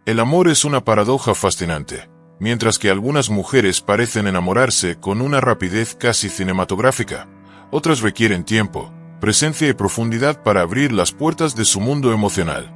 El amor es una paradoja fascinante. Mientras que algunas mujeres parecen enamorarse con una rapidez casi cinematográfica, otras requieren tiempo, presencia y profundidad para abrir las puertas de su mundo emocional.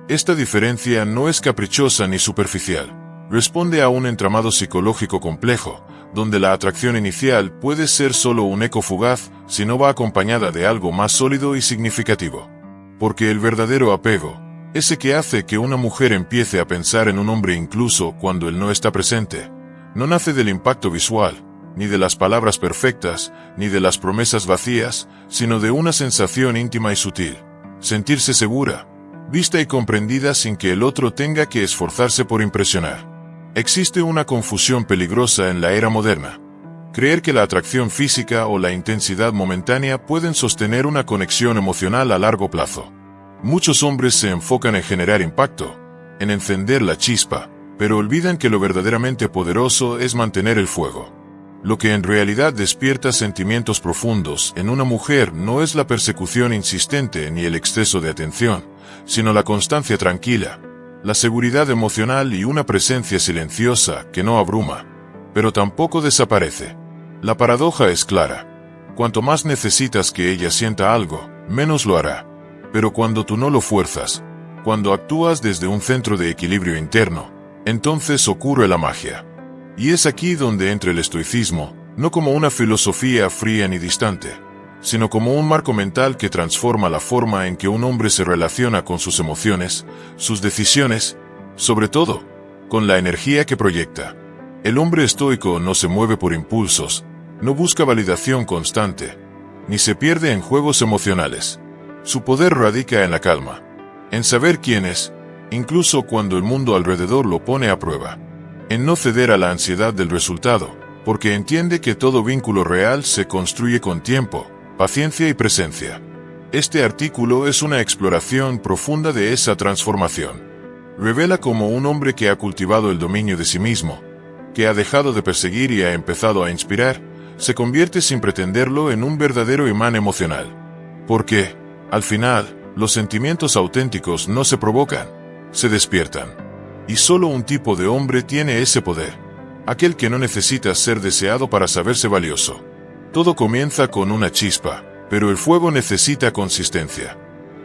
Esta diferencia no es caprichosa ni superficial. Responde a un entramado psicológico complejo, donde la atracción inicial puede ser solo un eco fugaz si no va acompañada de algo más sólido y significativo. Porque el verdadero apego, ese que hace que una mujer empiece a pensar en un hombre incluso cuando él no está presente, no nace del impacto visual, ni de las palabras perfectas, ni de las promesas vacías, sino de una sensación íntima y sutil. Sentirse segura, vista y comprendida sin que el otro tenga que esforzarse por impresionar. Existe una confusión peligrosa en la era moderna. Creer que la atracción física o la intensidad momentánea pueden sostener una conexión emocional a largo plazo. Muchos hombres se enfocan en generar impacto, en encender la chispa, pero olvidan que lo verdaderamente poderoso es mantener el fuego. Lo que en realidad despierta sentimientos profundos en una mujer no es la persecución insistente ni el exceso de atención, sino la constancia tranquila, la seguridad emocional y una presencia silenciosa que no abruma, pero tampoco desaparece. La paradoja es clara. Cuanto más necesitas que ella sienta algo, menos lo hará. Pero cuando tú no lo fuerzas, cuando actúas desde un centro de equilibrio interno, entonces ocurre la magia. Y es aquí donde entra el estoicismo, no como una filosofía fría ni distante, sino como un marco mental que transforma la forma en que un hombre se relaciona con sus emociones, sus decisiones, sobre todo, con la energía que proyecta. El hombre estoico no se mueve por impulsos, no busca validación constante, ni se pierde en juegos emocionales. Su poder radica en la calma, en saber quién es, incluso cuando el mundo alrededor lo pone a prueba, en no ceder a la ansiedad del resultado, porque entiende que todo vínculo real se construye con tiempo, paciencia y presencia. Este artículo es una exploración profunda de esa transformación. Revela cómo un hombre que ha cultivado el dominio de sí mismo, que ha dejado de perseguir y ha empezado a inspirar, se convierte sin pretenderlo en un verdadero imán emocional. Porque, al final, los sentimientos auténticos no se provocan, se despiertan. Y solo un tipo de hombre tiene ese poder, aquel que no necesita ser deseado para saberse valioso. Todo comienza con una chispa, pero el fuego necesita consistencia.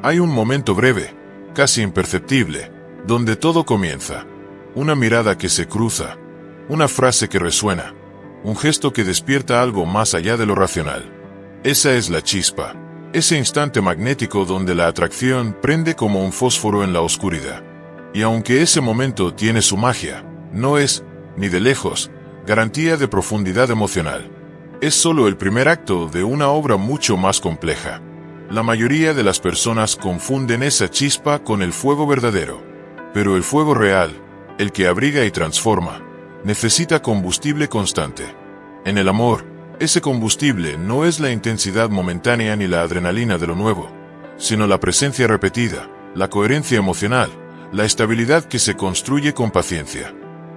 Hay un momento breve, casi imperceptible, donde todo comienza. Una mirada que se cruza, una frase que resuena, un gesto que despierta algo más allá de lo racional. Esa es la chispa. Ese instante magnético donde la atracción prende como un fósforo en la oscuridad. Y aunque ese momento tiene su magia, no es, ni de lejos, garantía de profundidad emocional. Es solo el primer acto de una obra mucho más compleja. La mayoría de las personas confunden esa chispa con el fuego verdadero. Pero el fuego real, el que abriga y transforma, necesita combustible constante. En el amor, ese combustible no es la intensidad momentánea ni la adrenalina de lo nuevo, sino la presencia repetida, la coherencia emocional, la estabilidad que se construye con paciencia.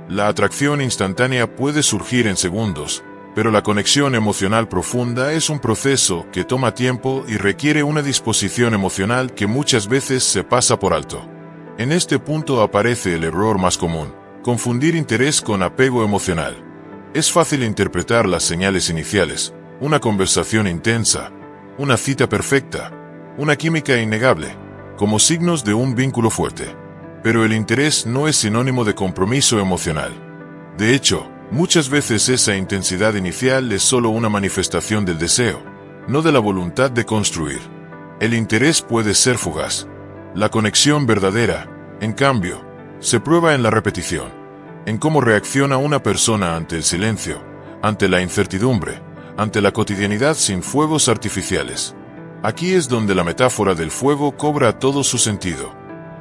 La atracción instantánea puede surgir en segundos, pero la conexión emocional profunda es un proceso que toma tiempo y requiere una disposición emocional que muchas veces se pasa por alto. En este punto aparece el error más común: confundir interés con apego emocional. Es fácil interpretar las señales iniciales, una conversación intensa, una cita perfecta, una química innegable, como signos de un vínculo fuerte. Pero el interés no es sinónimo de compromiso emocional. De hecho, muchas veces esa intensidad inicial es solo una manifestación del deseo, no de la voluntad de construir. El interés puede ser fugaz. La conexión verdadera, en cambio, se prueba en la repetición. En cómo reacciona una persona ante el silencio, ante la incertidumbre, ante la cotidianidad sin fuegos artificiales. Aquí es donde la metáfora del fuego cobra todo su sentido.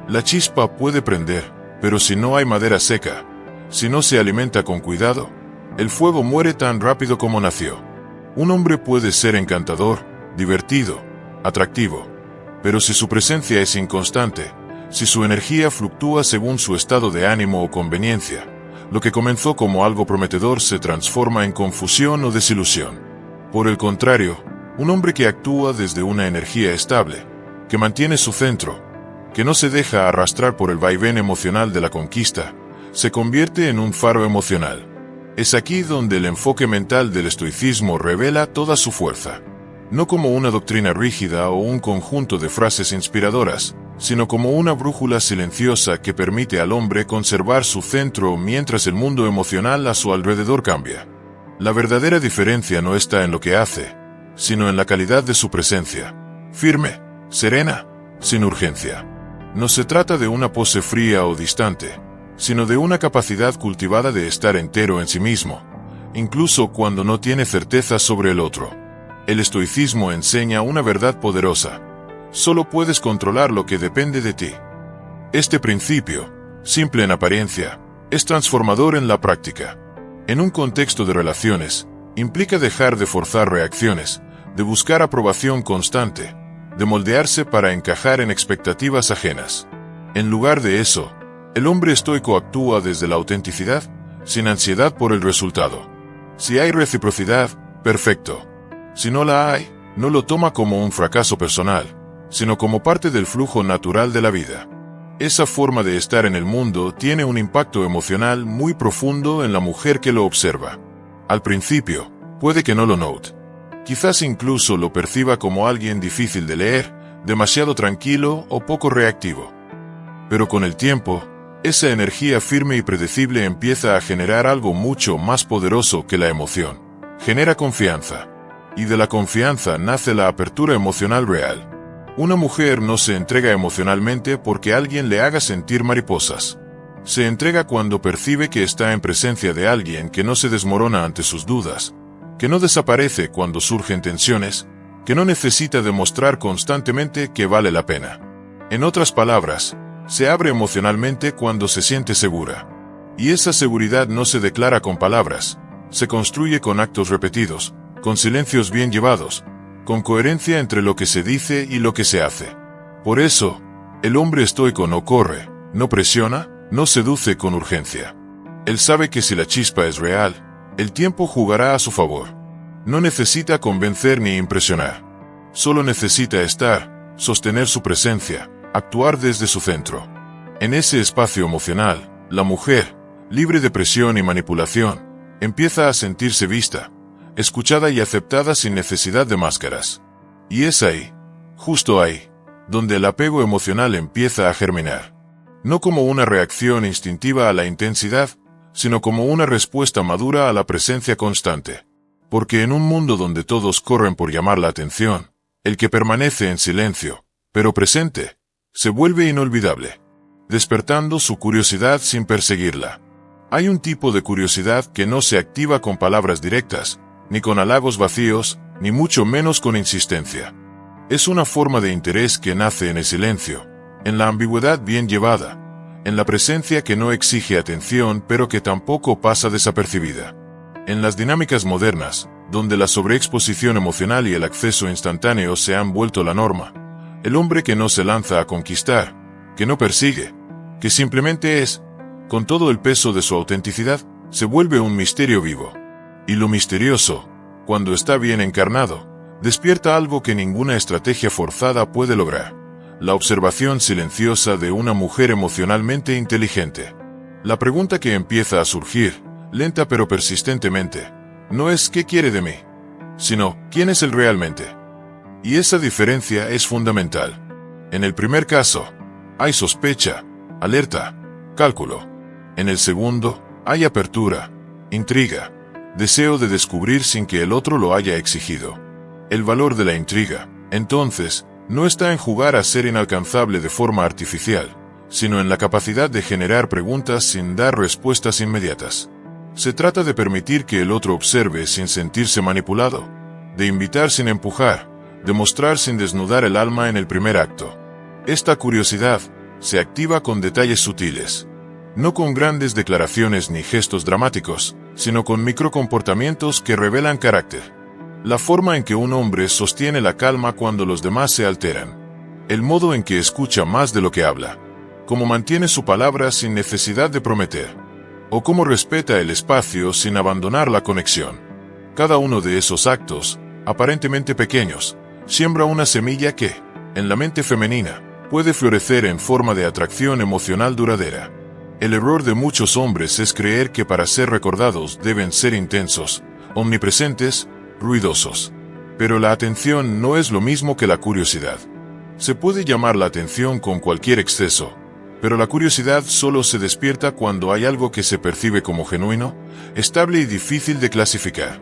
La chispa puede prender, pero si no hay madera seca, si no se alimenta con cuidado, el fuego muere tan rápido como nació. Un hombre puede ser encantador, divertido, atractivo, pero si su presencia es inconstante, si su energía fluctúa según su estado de ánimo o conveniencia, lo que comenzó como algo prometedor se transforma en confusión o desilusión. Por el contrario, un hombre que actúa desde una energía estable, que mantiene su centro, que no se deja arrastrar por el vaivén emocional de la conquista, se convierte en un faro emocional. Es aquí donde el enfoque mental del estoicismo revela toda su fuerza. No como una doctrina rígida o un conjunto de frases inspiradoras, sino como una brújula silenciosa que permite al hombre conservar su centro mientras el mundo emocional a su alrededor cambia. La verdadera diferencia no está en lo que hace, sino en la calidad de su presencia. Firme, serena, sin urgencia. No se trata de una pose fría o distante, sino de una capacidad cultivada de estar entero en sí mismo, incluso cuando no tiene certeza sobre el otro. El estoicismo enseña una verdad poderosa. Solo puedes controlar lo que depende de ti. Este principio, simple en apariencia, es transformador en la práctica. En un contexto de relaciones, implica dejar de forzar reacciones, de buscar aprobación constante, de moldearse para encajar en expectativas ajenas. En lugar de eso, el hombre estoico actúa desde la autenticidad, sin ansiedad por el resultado. Si hay reciprocidad, perfecto. Si no la hay, no lo toma como un fracaso personal, sino como parte del flujo natural de la vida. Esa forma de estar en el mundo tiene un impacto emocional muy profundo en la mujer que lo observa. Al principio, puede que no lo note. Quizás incluso lo perciba como alguien difícil de leer, demasiado tranquilo o poco reactivo. Pero con el tiempo, esa energía firme y predecible empieza a generar algo mucho más poderoso que la emoción. Genera confianza. Y de la confianza nace la apertura emocional real. Una mujer no se entrega emocionalmente porque alguien le haga sentir mariposas. Se entrega cuando percibe que está en presencia de alguien que no se desmorona ante sus dudas, que no desaparece cuando surgen tensiones, que no necesita demostrar constantemente que vale la pena. En otras palabras, se abre emocionalmente cuando se siente segura. Y esa seguridad no se declara con palabras, se construye con actos repetidos, con silencios bien llevados, con coherencia entre lo que se dice y lo que se hace. Por eso, el hombre estoico no corre, no presiona, no seduce con urgencia. Él sabe que si la chispa es real, el tiempo jugará a su favor. No necesita convencer ni impresionar. Solo necesita estar, sostener su presencia, actuar desde su centro. En ese espacio emocional, la mujer, libre de presión y manipulación, empieza a sentirse vista, escuchada y aceptada sin necesidad de máscaras. Y es ahí, justo ahí, donde el apego emocional empieza a germinar. No como una reacción instintiva a la intensidad, sino como una respuesta madura a la presencia constante. Porque en un mundo donde todos corren por llamar la atención, el que permanece en silencio, pero presente, se vuelve inolvidable, despertando su curiosidad sin perseguirla. Hay un tipo de curiosidad que no se activa con palabras directas, ni con halagos vacíos, ni mucho menos con insistencia. Es una forma de interés que nace en el silencio, en la ambigüedad bien llevada, en la presencia que no exige atención pero que tampoco pasa desapercibida. En las dinámicas modernas, donde la sobreexposición emocional y el acceso instantáneo se han vuelto la norma, el hombre que no se lanza a conquistar, que no persigue, que simplemente es, con todo el peso de su autenticidad, se vuelve un misterio vivo. Y lo misterioso, cuando está bien encarnado, despierta algo que ninguna estrategia forzada puede lograr: la observación silenciosa de una mujer emocionalmente inteligente. La pregunta que empieza a surgir, lenta pero persistentemente, no es ¿qué quiere de mí?, sino ¿quién es él realmente? Y esa diferencia es fundamental. En el primer caso, hay sospecha, alerta, cálculo. En el segundo, hay apertura, intriga, deseo de descubrir sin que el otro lo haya exigido. El valor de la intriga, entonces, no está en jugar a ser inalcanzable de forma artificial, sino en la capacidad de generar preguntas sin dar respuestas inmediatas. Se trata de permitir que el otro observe sin sentirse manipulado, de invitar sin empujar, de mostrar sin desnudar el alma en el primer acto. Esta curiosidad se activa con detalles sutiles, no con grandes declaraciones ni gestos dramáticos, sino con microcomportamientos que revelan carácter. La forma en que un hombre sostiene la calma cuando los demás se alteran, el modo en que escucha más de lo que habla, cómo mantiene su palabra sin necesidad de prometer, o cómo respeta el espacio sin abandonar la conexión. Cada uno de esos actos, aparentemente pequeños, siembra una semilla que, en la mente femenina, puede florecer en forma de atracción emocional duradera. El error de muchos hombres es creer que para ser recordados deben ser intensos, omnipresentes, ruidosos. Pero la atención no es lo mismo que la curiosidad. Se puede llamar la atención con cualquier exceso, pero la curiosidad solo se despierta cuando hay algo que se percibe como genuino, estable y difícil de clasificar.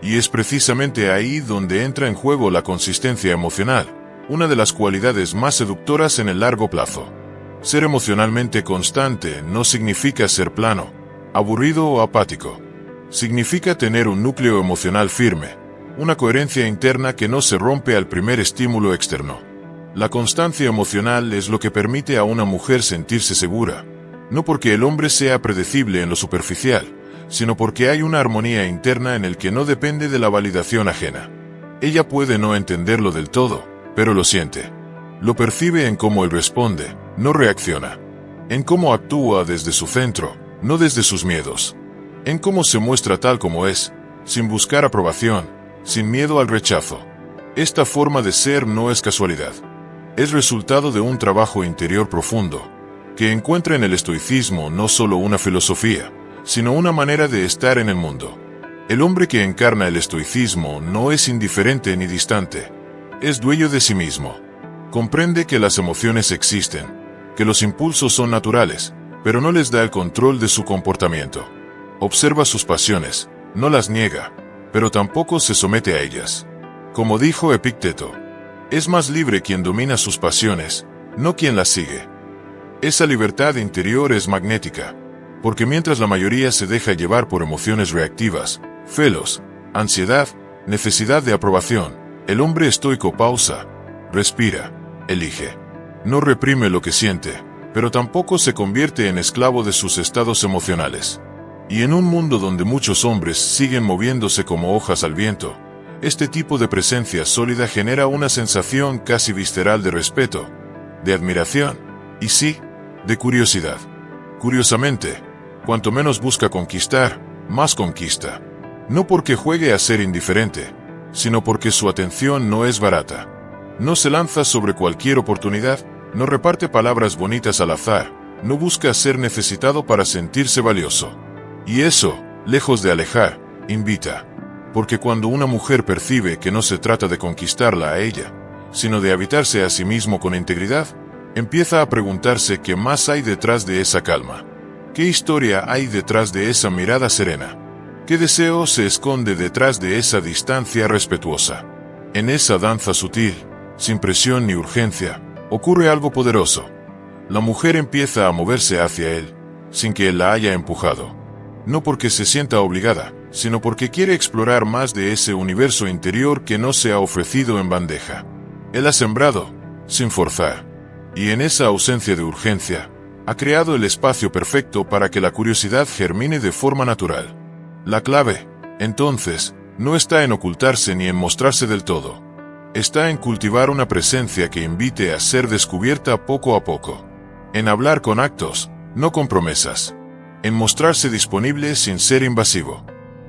Y es precisamente ahí donde entra en juego la consistencia emocional, una de las cualidades más seductoras en el largo plazo. Ser emocionalmente constante no significa ser plano, aburrido o apático. Significa tener un núcleo emocional firme, una coherencia interna que no se rompe al primer estímulo externo. La constancia emocional es lo que permite a una mujer sentirse segura, no porque el hombre sea predecible en lo superficial, sino porque hay una armonía interna en el que no depende de la validación ajena. Ella puede no entenderlo del todo, pero lo siente. Lo percibe en cómo él responde, no reacciona. En cómo actúa desde su centro, no desde sus miedos. En cómo se muestra tal como es, sin buscar aprobación, sin miedo al rechazo. Esta forma de ser no es casualidad. Es resultado de un trabajo interior profundo, que encuentra en el estoicismo no solo una filosofía, sino una manera de estar en el mundo. El hombre que encarna el estoicismo no es indiferente ni distante, es dueño de sí mismo. Comprende que las emociones existen, que los impulsos son naturales, pero no les da el control de su comportamiento. Observa sus pasiones, no las niega, pero tampoco se somete a ellas. Como dijo Epicteto, es más libre quien domina sus pasiones, no quien las sigue. Esa libertad interior es magnética, porque mientras la mayoría se deja llevar por emociones reactivas, celos, ansiedad, necesidad de aprobación, el hombre estoico pausa, respira, elige. No reprime lo que siente, pero tampoco se convierte en esclavo de sus estados emocionales. Y en un mundo donde muchos hombres siguen moviéndose como hojas al viento, este tipo de presencia sólida genera una sensación casi visceral de respeto, de admiración, y sí, de curiosidad. Curiosamente, cuanto menos busca conquistar, más conquista. No porque juegue a ser indiferente, sino porque su atención no es barata. No se lanza sobre cualquier oportunidad, no reparte palabras bonitas al azar, no busca ser necesitado para sentirse valioso. Y eso, lejos de alejar, invita. Porque cuando una mujer percibe que no se trata de conquistarla a ella, sino de habitarse a sí mismo con integridad, empieza a preguntarse qué más hay detrás de esa calma. ¿Qué historia hay detrás de esa mirada serena? ¿Qué deseo se esconde detrás de esa distancia respetuosa? En esa danza sutil, sin presión ni urgencia, ocurre algo poderoso. La mujer empieza a moverse hacia él, sin que él la haya empujado. No porque se sienta obligada, sino porque quiere explorar más de ese universo interior que no se ha ofrecido en bandeja. Él ha sembrado, sin forzar. Y en esa ausencia de urgencia, ha creado el espacio perfecto para que la curiosidad germine de forma natural. La clave, entonces, no está en ocultarse ni en mostrarse del todo. Está en cultivar una presencia que invite a ser descubierta poco a poco. En hablar con actos, no con promesas. En mostrarse disponible sin ser invasivo.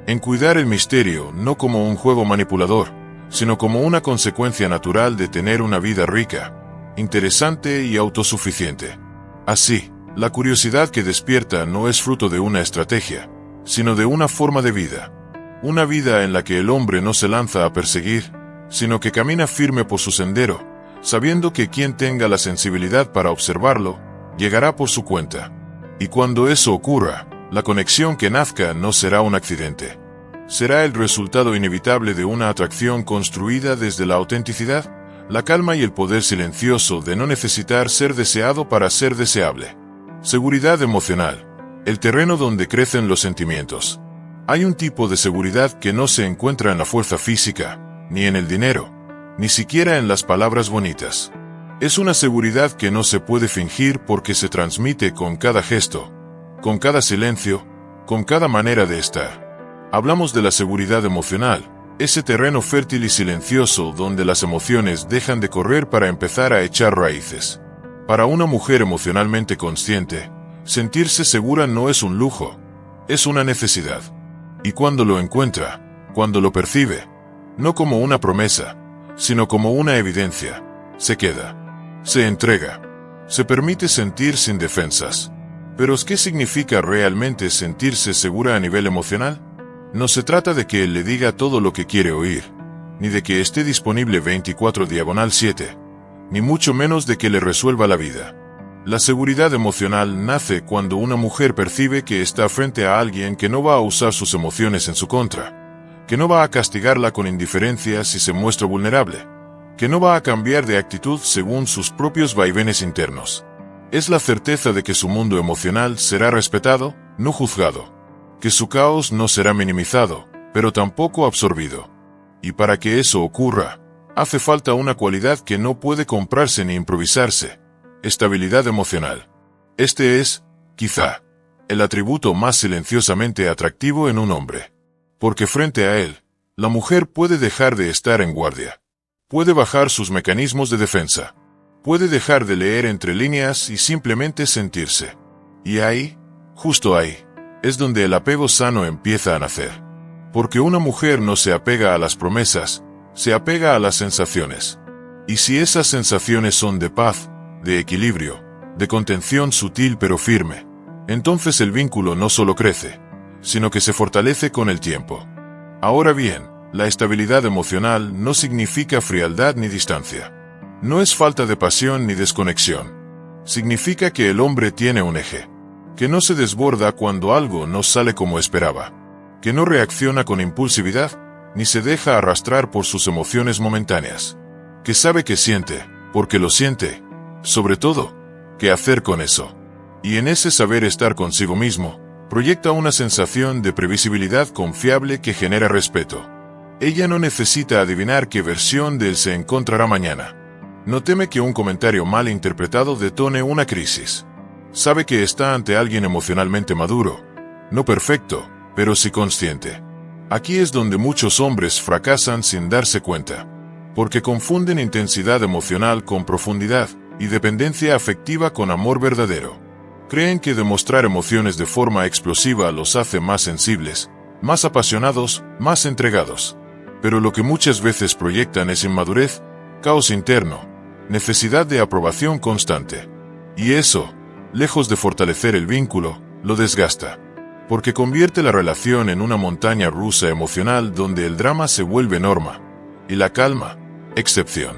En cuidar el misterio no como un juego manipulador, sino como una consecuencia natural de tener una vida rica, interesante y autosuficiente. Así, la curiosidad que despierta no es fruto de una estrategia, sino de una forma de vida. Una vida en la que el hombre no se lanza a perseguir, sino que camina firme por su sendero, sabiendo que quien tenga la sensibilidad para observarlo, llegará por su cuenta. Y cuando eso ocurra, la conexión que nazca no será un accidente. Será el resultado inevitable de una atracción construida desde la autenticidad, la calma y el poder silencioso de no necesitar ser deseado para ser deseable. Seguridad emocional, el terreno donde crecen los sentimientos. Hay un tipo de seguridad que no se encuentra en la fuerza física, ni en el dinero, ni siquiera en las palabras bonitas. Es una seguridad que no se puede fingir porque se transmite con cada gesto, con cada silencio, con cada manera de estar. Hablamos de la seguridad emocional, ese terreno fértil y silencioso donde las emociones dejan de correr para empezar a echar raíces. Para una mujer emocionalmente consciente, sentirse segura no es un lujo, es una necesidad. Y cuando lo encuentra, cuando lo percibe, no como una promesa, sino como una evidencia, se queda. Se entrega. Se permite sentir sin defensas. Pero ¿qué significa realmente sentirse segura a nivel emocional? No se trata de que él le diga todo lo que quiere oír, ni de que esté disponible 24/7, ni mucho menos de que le resuelva la vida. La seguridad emocional nace cuando una mujer percibe que está frente a alguien que no va a usar sus emociones en su contra, que no va a castigarla con indiferencia si se muestra vulnerable, que no va a cambiar de actitud según sus propios vaivenes internos. Es la certeza de que su mundo emocional será respetado, no juzgado, que su caos no será minimizado, pero tampoco absorbido. Y para que eso ocurra, hace falta una cualidad que no puede comprarse ni improvisarse: estabilidad emocional. Este es, quizá, el atributo más silenciosamente atractivo en un hombre. Porque frente a él, la mujer puede dejar de estar en guardia. Puede bajar sus mecanismos de defensa. Puede dejar de leer entre líneas y simplemente sentirse. Y ahí, justo ahí, es donde el apego sano empieza a nacer. Porque una mujer no se apega a las promesas, se apega a las sensaciones. Y si esas sensaciones son de paz, de equilibrio, de contención sutil pero firme, entonces el vínculo no solo crece, sino que se fortalece con el tiempo. Ahora bien, la estabilidad emocional no significa frialdad ni distancia. No es falta de pasión ni desconexión. Significa que el hombre tiene un eje, que no se desborda cuando algo no sale como esperaba, que no reacciona con impulsividad, ni se deja arrastrar por sus emociones momentáneas, que sabe que siente, porque lo siente, sobre todo, qué hacer con eso. Y en ese saber estar consigo mismo, proyecta una sensación de previsibilidad confiable que genera respeto. Ella no necesita adivinar qué versión de él se encontrará mañana. No teme que un comentario mal interpretado detone una crisis. Sabe que está ante alguien emocionalmente maduro, no perfecto, pero sí consciente. Aquí es donde muchos hombres fracasan sin darse cuenta, porque confunden intensidad emocional con profundidad y dependencia afectiva con amor verdadero. Creen que demostrar emociones de forma explosiva los hace más sensibles, más apasionados, más entregados. Pero lo que muchas veces proyectan es inmadurez, caos interno, necesidad de aprobación constante. Y eso, lejos de fortalecer el vínculo, lo desgasta. Porque convierte la relación en una montaña rusa emocional donde el drama se vuelve norma, y la calma, excepción.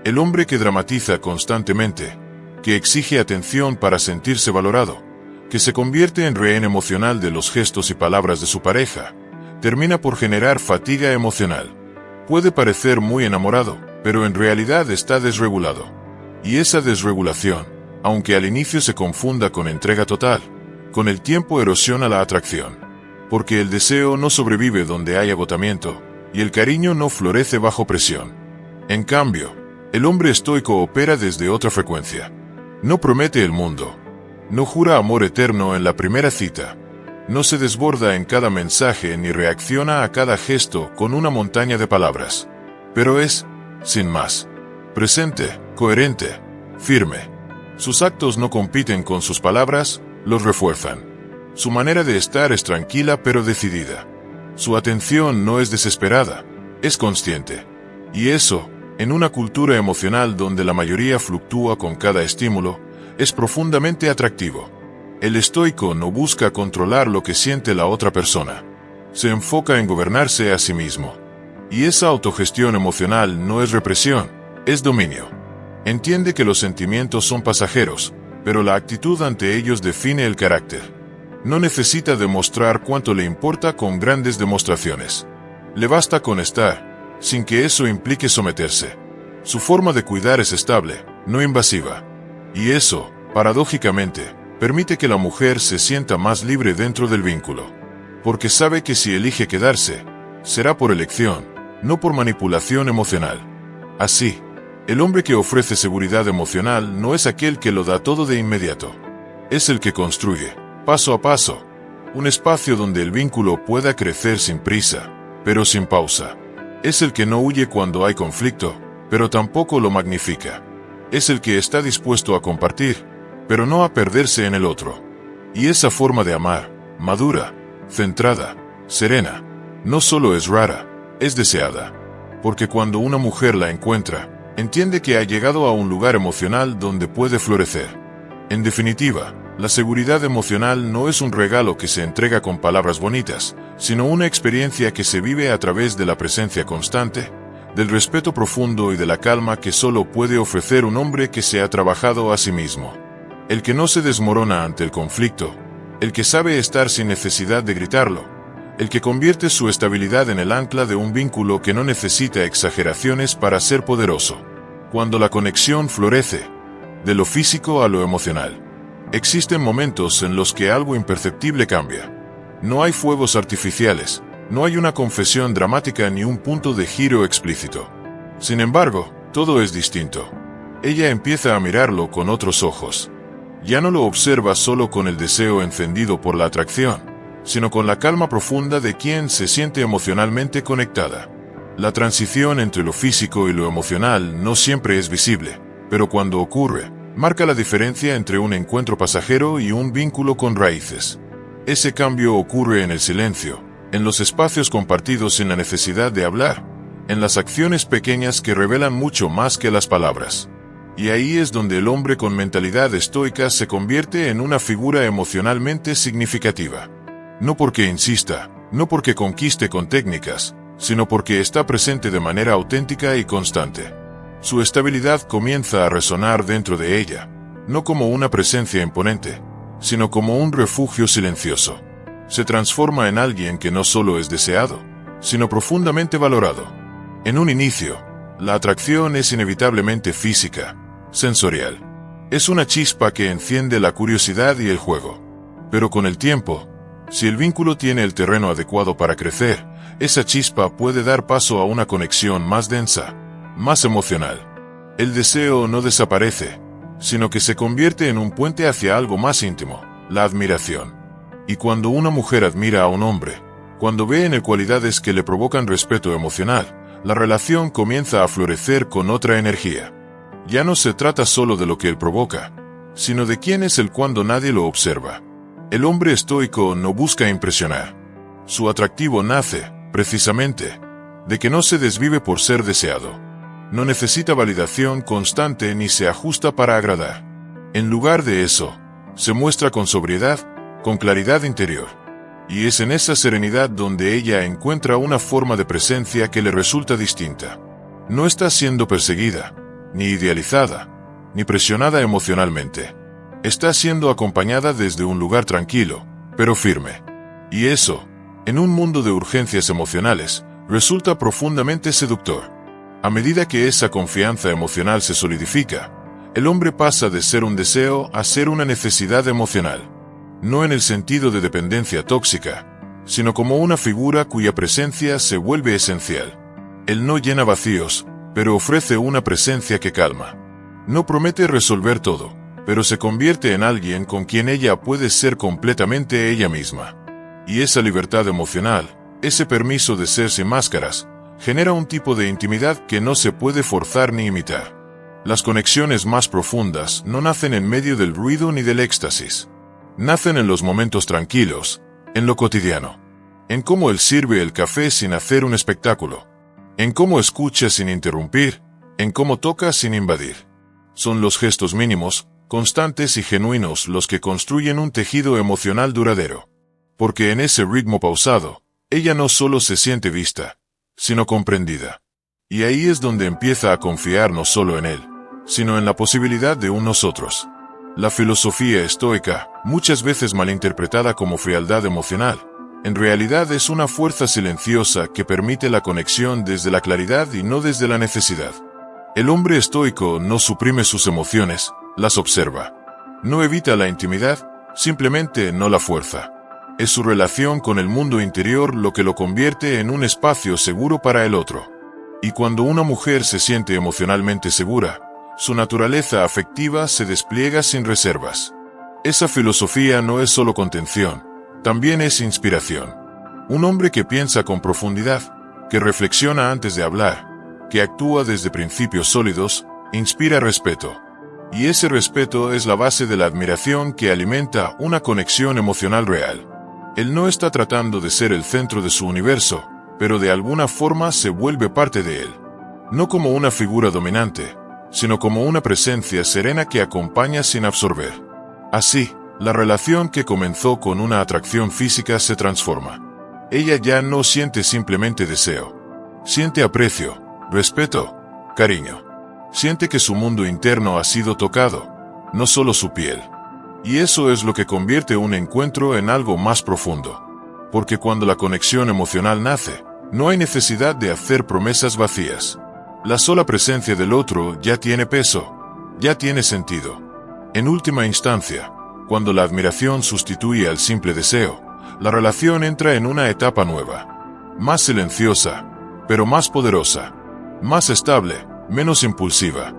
El hombre que dramatiza constantemente, que exige atención para sentirse valorado, que se convierte en rehén emocional de los gestos y palabras de su pareja, termina por generar fatiga emocional. Puede parecer muy enamorado, pero en realidad está desregulado. Y esa desregulación, aunque al inicio se confunda con entrega total, con el tiempo erosiona la atracción. Porque el deseo no sobrevive donde hay agotamiento, y el cariño no florece bajo presión. En cambio, el hombre estoico opera desde otra frecuencia. No promete el mundo. No jura amor eterno en la primera cita. No se desborda en cada mensaje ni reacciona a cada gesto con una montaña de palabras. Pero es, sin más, presente, coherente, firme. Sus actos no compiten con sus palabras, los refuerzan. Su manera de estar es tranquila pero decidida. Su atención no es desesperada, es consciente. Y eso, en una cultura emocional donde la mayoría fluctúa con cada estímulo, es profundamente atractivo. El estoico no busca controlar lo que siente la otra persona. Se enfoca en gobernarse a sí mismo. Y esa autogestión emocional no es represión, es dominio. Entiende que los sentimientos son pasajeros, pero la actitud ante ellos define el carácter. No necesita demostrar cuánto le importa con grandes demostraciones. Le basta con estar, sin que eso implique someterse. Su forma de cuidar es estable, no invasiva. Y eso, paradójicamente, permite que la mujer se sienta más libre dentro del vínculo. Porque sabe que si elige quedarse, será por elección, no por manipulación emocional. Así, el hombre que ofrece seguridad emocional no es aquel que lo da todo de inmediato. Es el que construye, paso a paso, un espacio donde el vínculo pueda crecer sin prisa, pero sin pausa. Es el que no huye cuando hay conflicto, pero tampoco lo magnifica. Es el que está dispuesto a compartir, pero no a perderse en el otro. Y esa forma de amar, madura, centrada, serena, no solo es rara, es deseada. Porque cuando una mujer la encuentra, Entiende que ha llegado a un lugar emocional donde puede florecer. En definitiva, la seguridad emocional no es un regalo que se entrega con palabras bonitas, sino una experiencia que se vive a través de la presencia constante, del respeto profundo y de la calma que solo puede ofrecer un hombre que se ha trabajado a sí mismo. El que no se desmorona ante el conflicto, el que sabe estar sin necesidad de gritarlo, el que convierte su estabilidad en el ancla de un vínculo que no necesita exageraciones para ser poderoso. Cuando la conexión florece, de lo físico a lo emocional, existen momentos en los que algo imperceptible cambia. No hay fuegos artificiales, no hay una confesión dramática ni un punto de giro explícito. Sin embargo, todo es distinto. Ella empieza a mirarlo con otros ojos. Ya no lo observa solo con el deseo encendido por la atracción, sino con la calma profunda de quien se siente emocionalmente conectada. La transición entre lo físico y lo emocional no siempre es visible, pero cuando ocurre, marca la diferencia entre un encuentro pasajero y un vínculo con raíces. Ese cambio ocurre en el silencio, en los espacios compartidos sin la necesidad de hablar, en las acciones pequeñas que revelan mucho más que las palabras. Y ahí es donde el hombre con mentalidad estoica se convierte en una figura emocionalmente significativa. No porque insista, no porque conquiste con técnicas, sino porque está presente de manera auténtica y constante. Su estabilidad comienza a resonar dentro de ella, no como una presencia imponente, sino como un refugio silencioso. Se transforma en alguien que no solo es deseado, sino profundamente valorado. En un inicio, la atracción es inevitablemente física, sensorial. Es una chispa que enciende la curiosidad y el juego. Pero con el tiempo, si el vínculo tiene el terreno adecuado para crecer, esa chispa puede dar paso a una conexión más densa, más emocional. El deseo no desaparece, sino que se convierte en un puente hacia algo más íntimo, la admiración. Y cuando una mujer admira a un hombre, cuando ve en él cualidades que le provocan respeto emocional, la relación comienza a florecer con otra energía. Ya no se trata solo de lo que él provoca, sino de quién es él cuando nadie lo observa. El hombre estoico no busca impresionar. Su atractivo nace, precisamente, de que no se desvive por ser deseado. No necesita validación constante ni se ajusta para agradar. En lugar de eso, se muestra con sobriedad, con claridad interior. Y es en esa serenidad donde ella encuentra una forma de presencia que le resulta distinta. No está siendo perseguida, ni idealizada, ni presionada emocionalmente. Está siendo acompañada desde un lugar tranquilo, pero firme. Y eso, en un mundo de urgencias emocionales, resulta profundamente seductor. A medida que esa confianza emocional se solidifica, el hombre pasa de ser un deseo a ser una necesidad emocional. No en el sentido de dependencia tóxica, sino como una figura cuya presencia se vuelve esencial. Él no llena vacíos, pero ofrece una presencia que calma. No promete resolver todo, pero se convierte en alguien con quien ella puede ser completamente ella misma. Y esa libertad emocional, ese permiso de ser sin máscaras, genera un tipo de intimidad que no se puede forzar ni imitar. Las conexiones más profundas no nacen en medio del ruido ni del éxtasis. Nacen en los momentos tranquilos, en lo cotidiano. En cómo él sirve el café sin hacer un espectáculo. En cómo escucha sin interrumpir, en cómo toca sin invadir. Son los gestos mínimos, constantes y genuinos los que construyen un tejido emocional duradero. Porque en ese ritmo pausado, ella no solo se siente vista, sino comprendida. Y ahí es donde empieza a confiar no solo en él, sino en la posibilidad de un nosotros. La filosofía estoica, muchas veces malinterpretada como frialdad emocional, en realidad es una fuerza silenciosa que permite la conexión desde la claridad y no desde la necesidad. El hombre estoico no suprime sus emociones, las observa. No evita la intimidad, simplemente no la fuerza. Es su relación con el mundo interior lo que lo convierte en un espacio seguro para el otro. Y cuando una mujer se siente emocionalmente segura, su naturaleza afectiva se despliega sin reservas. Esa filosofía no es solo contención, también es inspiración. Un hombre que piensa con profundidad, que reflexiona antes de hablar, que actúa desde principios sólidos, inspira respeto. Y ese respeto es la base de la admiración que alimenta una conexión emocional real. Él no está tratando de ser el centro de su universo, pero de alguna forma se vuelve parte de él. no como una figura dominante, sino como una presencia serena que acompaña sin absorber. Así, la relación que comenzó con una atracción física se transforma. Ella ya no siente simplemente deseo. Siente aprecio, respeto, cariño. Siente que su mundo interno ha sido tocado, no solo su piel. Y eso es lo que convierte un encuentro en algo más profundo. Porque cuando la conexión emocional nace, no hay necesidad de hacer promesas vacías. La sola presencia del otro ya tiene peso, ya tiene sentido. En última instancia, cuando la admiración sustituye al simple deseo, la relación entra en una etapa nueva. Más silenciosa, pero más poderosa. Más estable, menos impulsiva.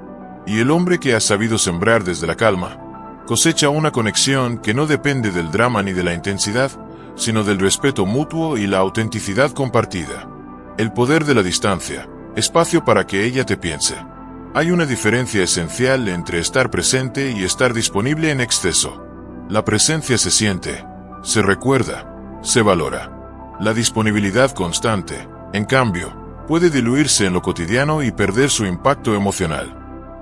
Y el hombre que ha sabido sembrar desde la calma, cosecha una conexión que no depende del drama ni de la intensidad, sino del respeto mutuo y la autenticidad compartida. El poder de la distancia, espacio para que ella te piense. Hay una diferencia esencial entre estar presente y estar disponible en exceso. La presencia se siente, se recuerda, se valora. La disponibilidad constante, en cambio, puede diluirse en lo cotidiano y perder su impacto emocional.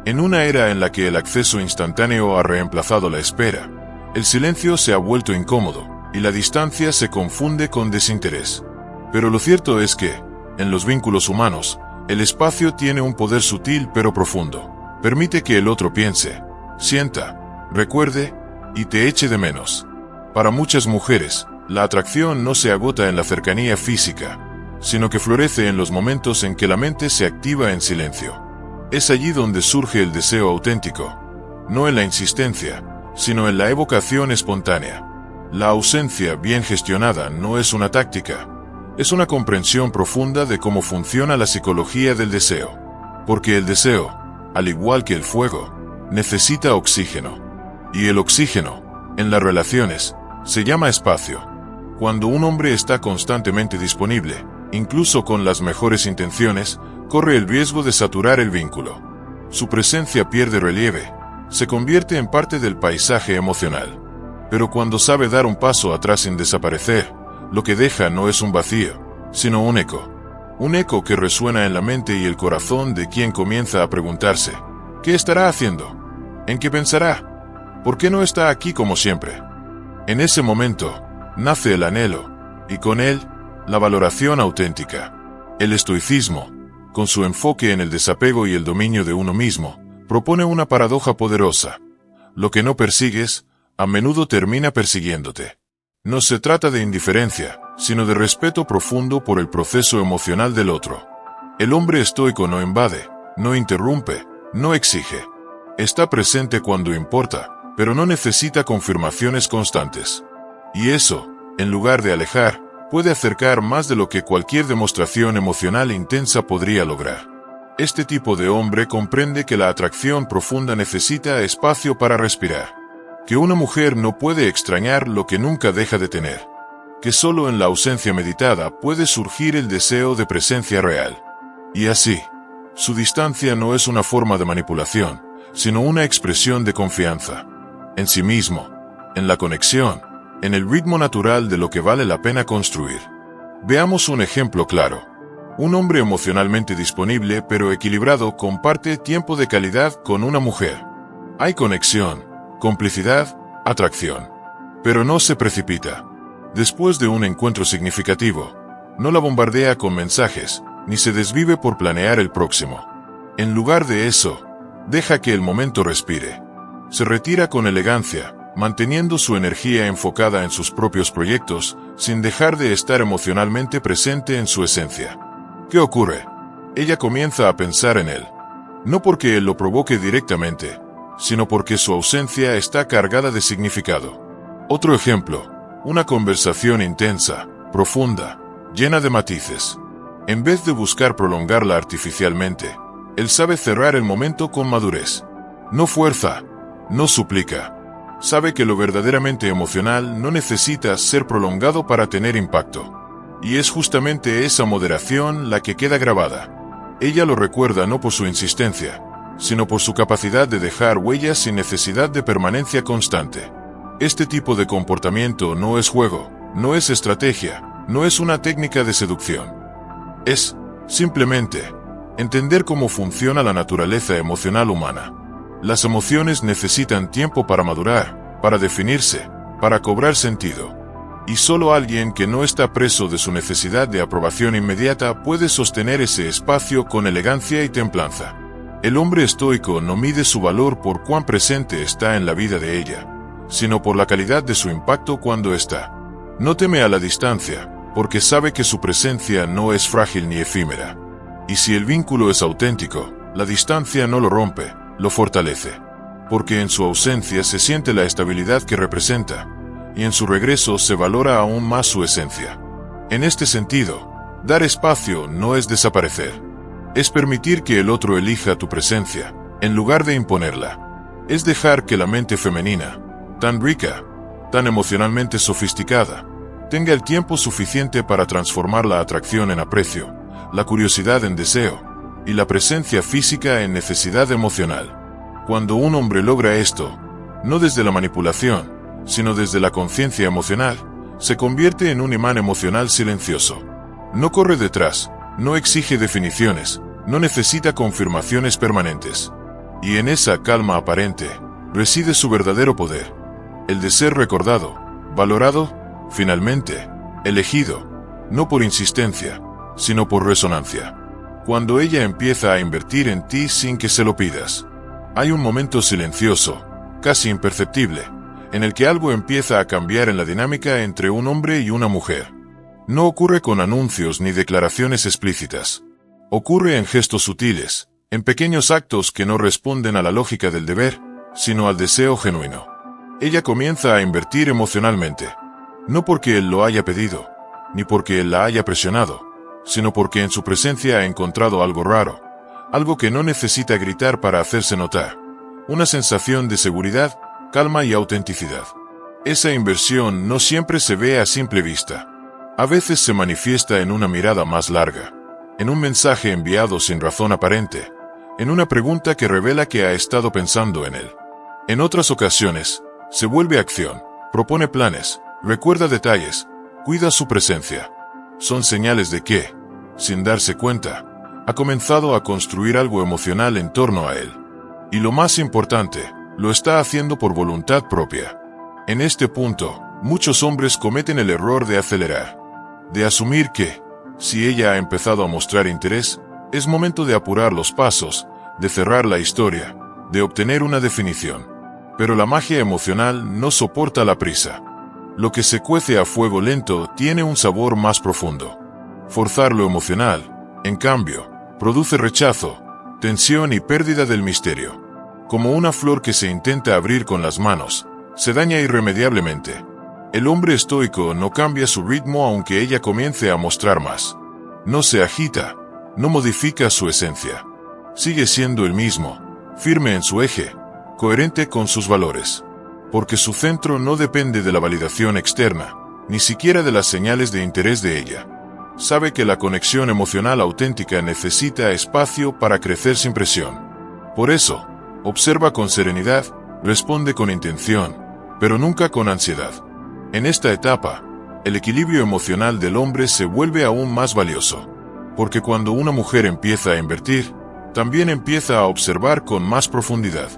En una era en la que el acceso instantáneo ha reemplazado la espera, el silencio se ha vuelto incómodo, y la distancia se confunde con desinterés. Pero lo cierto es que, en los vínculos humanos, el espacio tiene un poder sutil pero profundo. Permite que el otro piense, sienta, recuerde y te eche de menos. Para muchas mujeres, la atracción no se agota en la cercanía física, sino que florece en los momentos en que la mente se activa en silencio. Es allí donde surge el deseo auténtico, no en la insistencia, sino en la evocación espontánea. La ausencia bien gestionada no es una táctica, es una comprensión profunda de cómo funciona la psicología del deseo. Porque el deseo, al igual que el fuego, necesita oxígeno. Y el oxígeno, en las relaciones, se llama espacio. Cuando un hombre está constantemente disponible, incluso con las mejores intenciones, corre el riesgo de saturar el vínculo. Su presencia pierde relieve, se convierte en parte del paisaje emocional. Pero cuando sabe dar un paso atrás sin desaparecer, lo que deja no es un vacío, sino un eco. Un eco que resuena en la mente y el corazón de quien comienza a preguntarse, ¿qué estará haciendo? ¿En qué pensará? ¿Por qué no está aquí como siempre? En ese momento, nace el anhelo, y con él, la valoración auténtica. El estoicismo, con su enfoque en el desapego y el dominio de uno mismo, propone una paradoja poderosa. Lo que no persigues, a menudo termina persiguiéndote. No se trata de indiferencia, sino de respeto profundo por el proceso emocional del otro. El hombre estoico no invade, no interrumpe, no exige. Está presente cuando importa, pero no necesita confirmaciones constantes. Y eso, en lugar de alejar, puede acercar más de lo que cualquier demostración emocional intensa podría lograr. Este tipo de hombre comprende que la atracción profunda necesita espacio para respirar. Que una mujer no puede extrañar lo que nunca deja de tener. Que solo en la ausencia meditada puede surgir el deseo de presencia real. Y así, su distancia no es una forma de manipulación, sino una expresión de confianza. En sí mismo, en la conexión, en el ritmo natural de lo que vale la pena construir. Veamos un ejemplo claro. Un hombre emocionalmente disponible pero equilibrado comparte tiempo de calidad con una mujer. Hay conexión, complicidad, atracción. Pero no se precipita. Después de un encuentro significativo, no la bombardea con mensajes, ni se desvive por planear el próximo. En lugar de eso, deja que el momento respire. Se retira con elegancia, manteniendo su energía enfocada en sus propios proyectos, sin dejar de estar emocionalmente presente en su esencia. ¿Qué ocurre? Ella comienza a pensar en él. No porque él lo provoque directamente, sino porque su ausencia está cargada de significado. Otro ejemplo, una conversación intensa, profunda, llena de matices. En vez de buscar prolongarla artificialmente, él sabe cerrar el momento con madurez. No fuerza, no suplica. Sabe que lo verdaderamente emocional no necesita ser prolongado para tener impacto. Y es justamente esa moderación la que queda grabada. Ella lo recuerda no por su insistencia, sino por su capacidad de dejar huellas sin necesidad de permanencia constante. Este tipo de comportamiento no es juego, no es estrategia, no es una técnica de seducción. Es, simplemente, Entender cómo funciona la naturaleza emocional humana. Las emociones necesitan tiempo para madurar, para definirse, para cobrar sentido. Y solo alguien que no está preso de su necesidad de aprobación inmediata puede sostener ese espacio con elegancia y templanza. El hombre estoico no mide su valor por cuán presente está en la vida de ella, sino por la calidad de su impacto cuando está. No teme a la distancia, porque sabe que su presencia no es frágil ni efímera. Y si el vínculo es auténtico, la distancia no lo rompe, lo fortalece. Porque en su ausencia se siente la estabilidad que representa, y en su regreso se valora aún más su esencia. En este sentido, dar espacio no es desaparecer. Es permitir que el otro elija tu presencia, en lugar de imponerla. Es dejar que la mente femenina, tan rica, tan emocionalmente sofisticada, tenga el tiempo suficiente para transformar la atracción en aprecio, la curiosidad en deseo, y la presencia física en necesidad emocional. Cuando un hombre logra esto, no desde la manipulación, sino desde la conciencia emocional, se convierte en un imán emocional silencioso. No corre detrás, no exige definiciones, no necesita confirmaciones permanentes. Y en esa calma aparente, reside su verdadero poder. El de ser recordado, valorado, finalmente, elegido, no por insistencia, sino por resonancia. Cuando ella empieza a invertir en ti sin que se lo pidas, hay un momento silencioso, casi imperceptible, en el que algo empieza a cambiar en la dinámica entre un hombre y una mujer. No ocurre con anuncios ni declaraciones explícitas. Ocurre en gestos sutiles, en pequeños actos que no responden a la lógica del deber, sino al deseo genuino. Ella comienza a invertir emocionalmente, no porque él lo haya pedido, ni porque él la haya presionado, sino porque en su presencia ha encontrado algo raro, algo que no necesita gritar para hacerse notar, una sensación de seguridad, calma y autenticidad. Esa inversión no siempre se ve a simple vista. A veces se manifiesta en una mirada más larga, en un mensaje enviado sin razón aparente, en una pregunta que revela que ha estado pensando en él. En otras ocasiones, se vuelve acción, propone planes, recuerda detalles, cuida su presencia. Son señales de que, sin darse cuenta, ha comenzado a construir algo emocional en torno a él. Y lo más importante, lo está haciendo por voluntad propia. En este punto, muchos hombres cometen el error de acelerar, de asumir que, si ella ha empezado a mostrar interés, es momento de apurar los pasos, de cerrar la historia, de obtener una definición. Pero la magia emocional no soporta la prisa. Lo que se cuece a fuego lento tiene un sabor más profundo. Forzar lo emocional, en cambio, produce rechazo, tensión y pérdida del misterio. Como una flor que se intenta abrir con las manos, se daña irremediablemente. El hombre estoico no cambia su ritmo aunque ella comience a mostrar más. No se agita, no modifica su esencia. Sigue siendo el mismo, firme en su eje, coherente con sus valores. Porque su centro no depende de la validación externa, ni siquiera de las señales de interés de ella. Sabe que la conexión emocional auténtica necesita espacio para crecer sin presión. Por eso, observa con serenidad, responde con intención, pero nunca con ansiedad. En esta etapa, el equilibrio emocional del hombre se vuelve aún más valioso. Porque cuando una mujer empieza a invertir, también empieza a observar con más profundidad.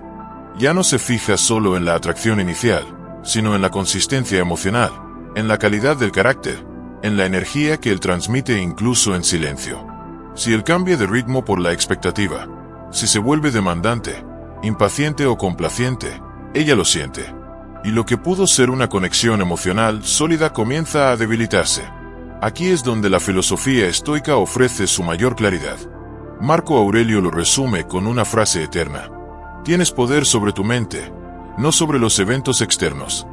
Ya no se fija solo en la atracción inicial, sino en la consistencia emocional, en la calidad del carácter, en la energía que él transmite incluso en silencio. Si él cambia de ritmo por la expectativa, si se vuelve demandante, impaciente o complaciente, ella lo siente. Y lo que pudo ser una conexión emocional sólida comienza a debilitarse. Aquí es donde la filosofía estoica ofrece su mayor claridad. Marco Aurelio lo resume con una frase eterna. Tienes poder sobre tu mente, no sobre los eventos externos.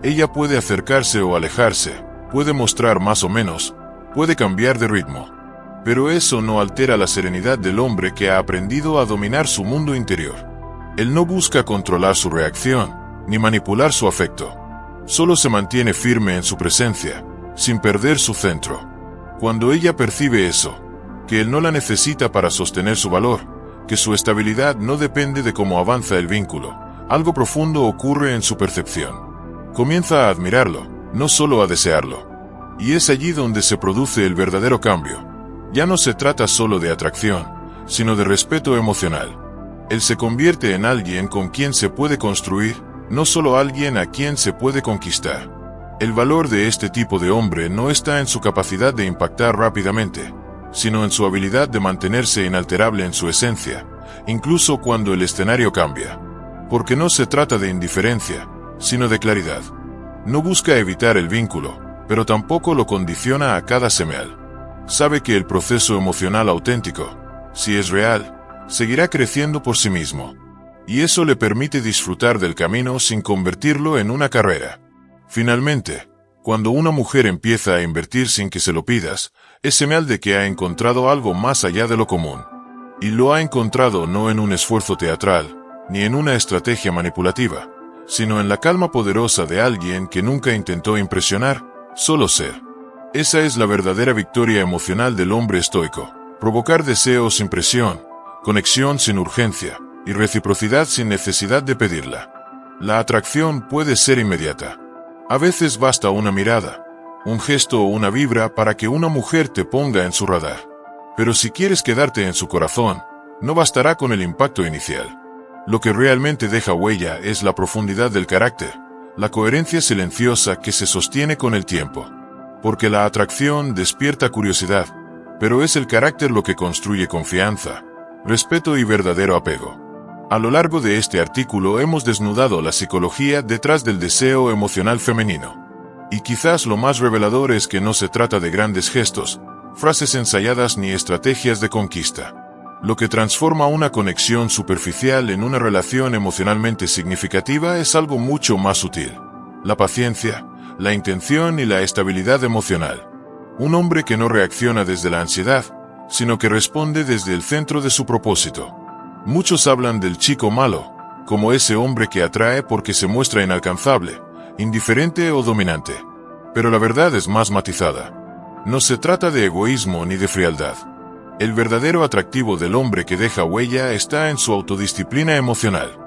Ella puede acercarse o alejarse, puede mostrar más o menos, puede cambiar de ritmo. Pero eso no altera la serenidad del hombre que ha aprendido a dominar su mundo interior. Él no busca controlar su reacción, ni manipular su afecto. Solo se mantiene firme en su presencia, sin perder su centro. Cuando ella percibe eso, que él no la necesita para sostener su valor, que su estabilidad no depende de cómo avanza el vínculo, algo profundo ocurre en su percepción. Comienza a admirarlo, no solo a desearlo. Y es allí donde se produce el verdadero cambio. Ya no se trata solo de atracción, sino de respeto emocional. Él se convierte en alguien con quien se puede construir, no solo alguien a quien se puede conquistar. El valor de este tipo de hombre no está en su capacidad de impactar rápidamente, sino en su habilidad de mantenerse inalterable en su esencia, incluso cuando el escenario cambia. Porque no se trata de indiferencia, sino de claridad. No busca evitar el vínculo, pero tampoco lo condiciona a cada señal. Sabe que el proceso emocional auténtico, si es real, seguirá creciendo por sí mismo. Y eso le permite disfrutar del camino sin convertirlo en una carrera. Finalmente, cuando una mujer empieza a invertir sin que se lo pidas, es señal de que ha encontrado algo más allá de lo común. Y lo ha encontrado no en un esfuerzo teatral, ni en una estrategia manipulativa, sino en la calma poderosa de alguien que nunca intentó impresionar, solo ser. Esa es la verdadera victoria emocional del hombre estoico: provocar deseo sin presión, conexión sin urgencia, y reciprocidad sin necesidad de pedirla. La atracción puede ser inmediata. A veces basta una mirada, un gesto o una vibra para que una mujer te ponga en su radar. Pero si quieres quedarte en su corazón, no bastará con el impacto inicial. Lo que realmente deja huella es la profundidad del carácter, la coherencia silenciosa que se sostiene con el tiempo. Porque la atracción despierta curiosidad, pero es el carácter lo que construye confianza, respeto y verdadero apego. A lo largo de este artículo hemos desnudado la psicología detrás del deseo emocional femenino. Y quizás lo más revelador es que no se trata de grandes gestos, frases ensayadas ni estrategias de conquista. Lo que transforma una conexión superficial en una relación emocionalmente significativa es algo mucho más sutil: la paciencia, la intención y la estabilidad emocional. Un hombre que no reacciona desde la ansiedad, sino que responde desde el centro de su propósito. Muchos hablan del chico malo, como ese hombre que atrae porque se muestra inalcanzable, indiferente o dominante. Pero la verdad es más matizada. No se trata de egoísmo ni de frialdad. El verdadero atractivo del hombre que deja huella está en su autodisciplina emocional.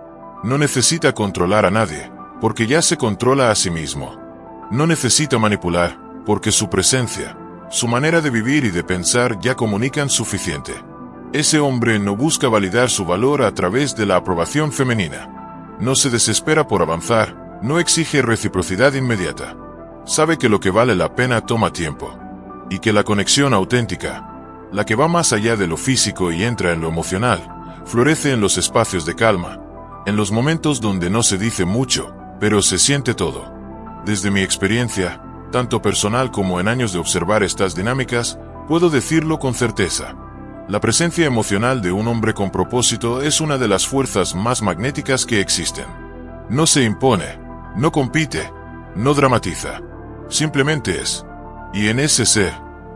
No necesita controlar a nadie, porque ya se controla a sí mismo. No necesita manipular, porque su presencia, su manera de vivir y de pensar ya comunican suficiente. Ese hombre no busca validar su valor a través de la aprobación femenina. No se desespera por avanzar, no exige reciprocidad inmediata. Sabe que lo que vale la pena toma tiempo. Y que la conexión auténtica, la que va más allá de lo físico y entra en lo emocional, florece en los espacios de calma, en los momentos donde no se dice mucho, pero se siente todo. Desde mi experiencia, tanto personal como en años de observar estas dinámicas, puedo decirlo con certeza. La presencia emocional de un hombre con propósito es una de las fuerzas más magnéticas que existen. No se impone, no compite, no dramatiza. Simplemente es. Y en ese ser,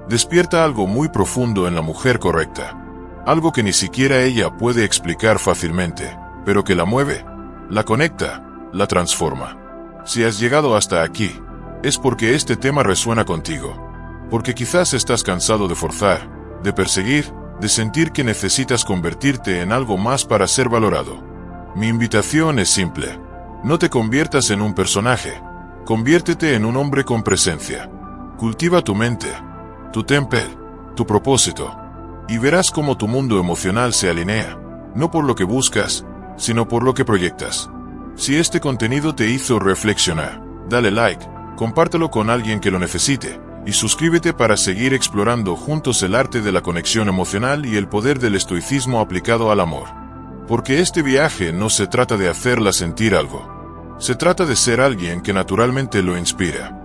despierta algo muy profundo en la mujer correcta. Algo que ni siquiera ella puede explicar fácilmente, pero que la mueve, la conecta, la transforma. Si has llegado hasta aquí, es porque este tema resuena contigo. Porque quizás estás cansado de forzar, de perseguir, de sentir que necesitas convertirte en algo más para ser valorado. Mi invitación es simple: no te conviertas en un personaje, conviértete en un hombre con presencia. Cultiva tu mente, tu temple, tu propósito, y verás cómo tu mundo emocional se alinea, no por lo que buscas, sino por lo que proyectas. Si este contenido te hizo reflexionar, dale like, compártelo con alguien que lo necesite, y suscríbete para seguir explorando juntos el arte de la conexión emocional y el poder del estoicismo aplicado al amor. Porque este viaje no se trata de hacerla sentir algo. Se trata de ser alguien que naturalmente lo inspira.